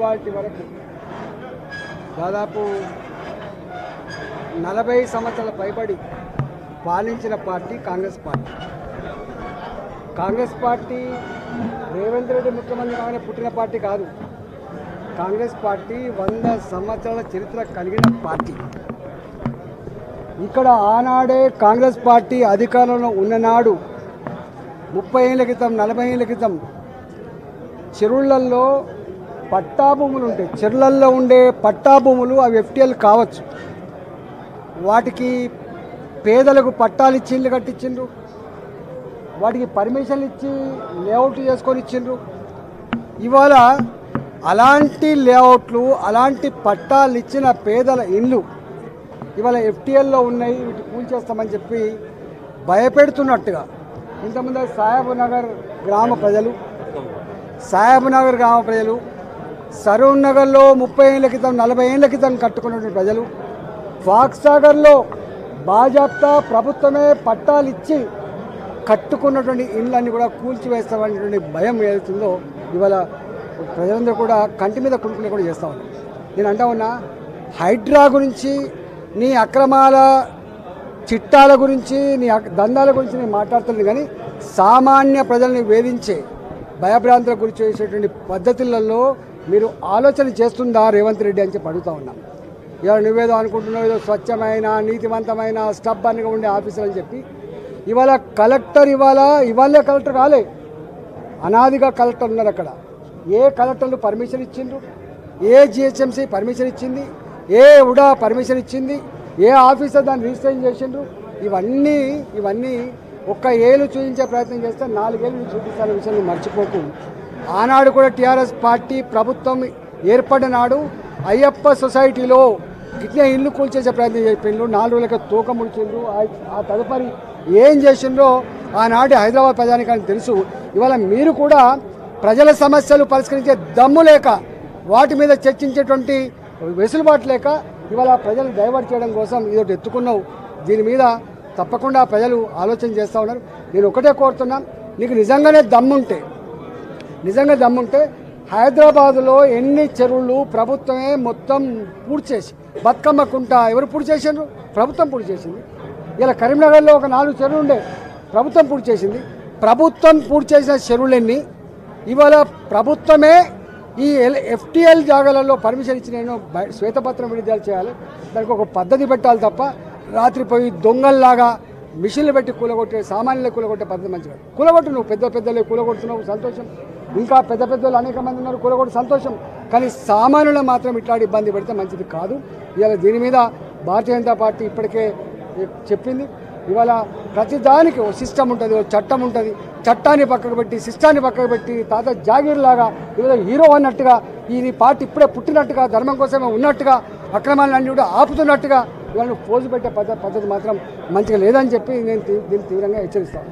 ఇవాల్టి వరకు దాదాపు 40 సంవత్సరాల పైబడి పాలించిన party Congress party. Congress party Revanth Reddy ముఖ్యమంత్రి కాగానే పుట్టిన పార్టీ కాదు. కాంగ్రెస్ పార్టీ 100 సంవత్సరాల చరిత్ర కలిగిన పార్టీ. ఇక్కడ ఆనాడే కాంగ్రెస్ పార్టీ అధికారంలో ఉన్ననాడు 30 ఏళ్ల క్రితం 40 ఏళ్ల క్రితం చెరువులలో పట్టాభూములు ఉంటాయి. చెరువులలో ఉండే పట్టాభూములు అవి ఎఫ్టీఎల్ కావచ్చు. వాటికి పేదలకు పట్టాలు ఇచ్చి ఇల్లు కట్టించిండ్రు, వాటికి పర్మిషన్లు ఇచ్చి లేఅవుట్ చేసుకొని ఇచ్చిండ్రు. ఇవాళ అలాంటి లేఅవుట్లు అలాంటి పట్టాలు ఇచ్చిన పేదల ఇల్లు ఇవాళ ఎఫ్టీఎల్లో ఉన్నాయి, వీటి కూల్చేస్తామని చెప్పి భయపెడుతున్నట్టుగా ఇంతకుముందు సాహెబ్నగర్ గ్రామ ప్రజలు సరూర్ నగర్లో 30 ఏళ్ల క్రితం 40 ఏళ్ల క్రితం కట్టుకున్నటువంటి ప్రజలు ఫాక్స్ సాగర్లో బాజాప్తా ప్రభుత్వమే పట్టాలు ఇచ్చి కట్టుకున్నటువంటి ఇళ్ళన్నీ కూడా కూల్చివేస్తామనేటువంటి భయం ఏదైతుందో ఇవాళ ప్రజలందరూ కూడా కంటి మీద కులుకునే కూడా చేస్తూ ఉన్నారు. నేను అంటా ఉన్నా, హైడ్రా గురించి నీ అక్రమాల చిట్టాల గురించి నీ దందాల గురించి నేను మాట్లాడుతున్నాను, కానీ సామాన్య ప్రజల్ని వేధించే భయభ్రాంతులకు గురి చేసేటువంటి పద్ధతులలో మీరు ఆలోచన చేస్తుందా రేవంత్ రెడ్డి అని చెప్పి అడుగుతూ ఉన్నాం. ఇవాళ నువ్వేదో అనుకుంటున్నావు, ఏదో స్వచ్ఛమైన నీతివంతమైన స్టబ్బన్గా ఉండే ఆఫీసర్ అని చెప్పి ఇవాళ కలెక్టర్ ఇవాళే కలెక్టర్ కాలే, అనాదిగా కలెక్టర్ ఉన్నారు. అక్కడ ఏ కలెక్టర్లు పర్మిషన్ ఇచ్చిండ్రు, ఏ జిహెచ్ఎంసీ పర్మిషన్ ఇచ్చింది, ఏ ఉడా పర్మిషన్ ఇచ్చింది, ఏ ఆఫీసర్ దాన్ని రిజిస్ట్రేషన్ చేసిండ్రు, ఇవన్నీ ఒక్క ఏళ్ళు చూపించే ప్రయత్నం చేస్తే 4 ఏళ్ళు చూపిస్తాన విషయాన్ని మర్చిపోకు. ఆనాడు కూడా టీఆర్ఎస్ పార్టీ ప్రభుత్వం ఏర్పడిన నాడు అయ్యప్ప సొసైటీలో ఇట్లా ఇల్లు కూల్చేసే ప్రయత్నం చేసిండ్రు, 4 రోజులకి తూకం ముడిచిండ్రు. ఆ తదుపరి ఏం చేసిండ్రో ఆనాటి హైదరాబాద్ ప్రజానికానికి తెలుసు. ఇవాళ మీరు కూడా ప్రజల సమస్యలు పరిష్కరించే దమ్ము లేక, వాటి మీద చర్చించేటువంటి వెసులుబాటు లేక ఇవాళ ప్రజలు డైవర్ట్ చేయడం కోసం ఇదొకటి ఎత్తుకున్నావు. దీని మీద తప్పకుండా ప్రజలు ఆలోచన చేస్తూ ఉన్నారు. నేను ఒకటే కోరుతున్నా, నీకు నిజంగా దమ్ముంటే హైదరాబాదులో ఎన్ని చెరువులు ప్రభుత్వమే మొత్తం పూర్తి చేసి, బతుకమ్మ కుంట ఎవరు పూర్తి చేసిండ్రు? ప్రభుత్వం పూర్తి చేసింది. ఇలా కరీంనగర్లో ఒక 4 చెరువులు ఉండే, ప్రభుత్వం పూర్తి చేసింది. ప్రభుత్వం పూర్తి చేసిన చెరువులన్నీ ఇవాళ ప్రభుత్వమే ఈ ఎఫ్టీఎల్ జాగాలలో పర్మిషన్ ఇచ్చి నేను శ్వేతపత్రం విడుదల చేయాలి, దానికి ఒక పద్ధతి పెట్టాలి తప్ప రాత్రి పోయి దొంగల్లాగా మిషన్లు పెట్టి కూలగొట్టే, సామాన్యులు కూలగొట్టే పద్ధతి మంచిగా. కూలగొట్టు, నువ్వు పెద్దలే కూలగొడుతున్నావు, సంతోషం. ఇంకా పెద్దలు అనేక మంది ఉన్నారు, కూలగొట్టు, సంతోషం. కానీ సామాన్యులు మాత్రం ఇట్లాంటి ఇబ్బంది పెడితే మంచిది కాదు. ఇవాళ దీని మీద భారతీయ జనతా పార్టీ ఇప్పటికే చెప్పింది. ఇవాళ ప్రతి దానికి ఓ సిస్టమ్ ఉంటుంది, ఓ చట్టం ఉంటుంది. చట్టాన్ని పక్కకు పెట్టి సిస్టాన్ని పక్కకు పెట్టి తాత జాగీర్ లాగా ఇవాళ హీరో అన్నట్టుగా ఈ పార్టీ ఇప్పుడే పుట్టినట్టుగా ధర్మం కోసమే ఉన్నట్టుగా అక్రమాలన్నీ కూడా ఆపుతున్నట్టుగా ఇవాళ పోజు పెట్టే పద్ధతి మాత్రం మంచిగా లేదని చెప్పి నేను దీన్ని తీవ్రంగా హెచ్చరిస్తాను.